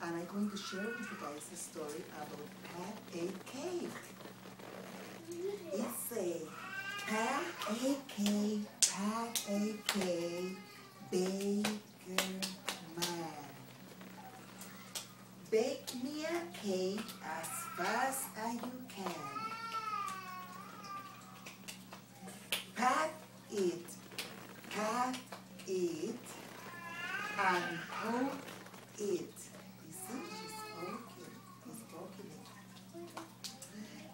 and I'm going to share with you guys a story about Pat ate cake. It's a Pat ate cake, baker man. Bake me a cake as fast as you can. Pat it, and poke it. You see, he's poking it.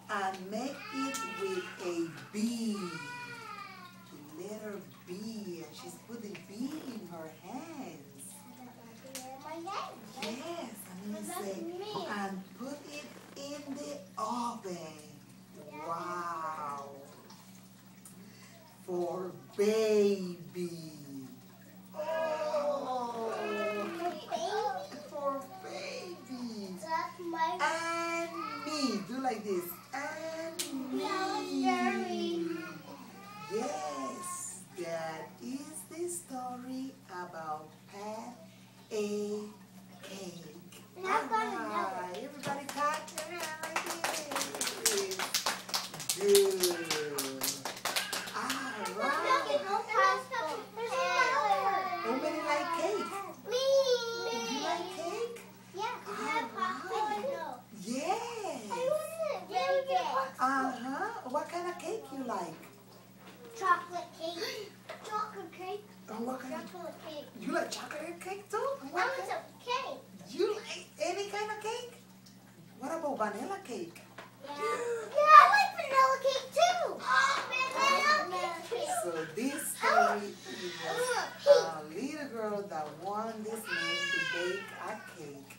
And make it with a B, the letter B, and she's putting B in her hands. Yes, I'm going to say, and put it in the oven. Wow. For baby. Oh, for baby. And me. Do like this. And me. Yes, that is the story about Pat a cake. Alright, everybody clap their hand like this. Good. How many like cake? Me. You like cake? Yeah. Yes. What kind of cake you like? Chocolate cake. Chocolate cake. Oh, what kind Chocolate cake. You like chocolate cake too? What is a cake? You like any kind of cake? What about vanilla cake? Yeah. Yeah, I like vanilla cake too. Vanilla cake. So this story is a little girl that wanted this man to bake a cake.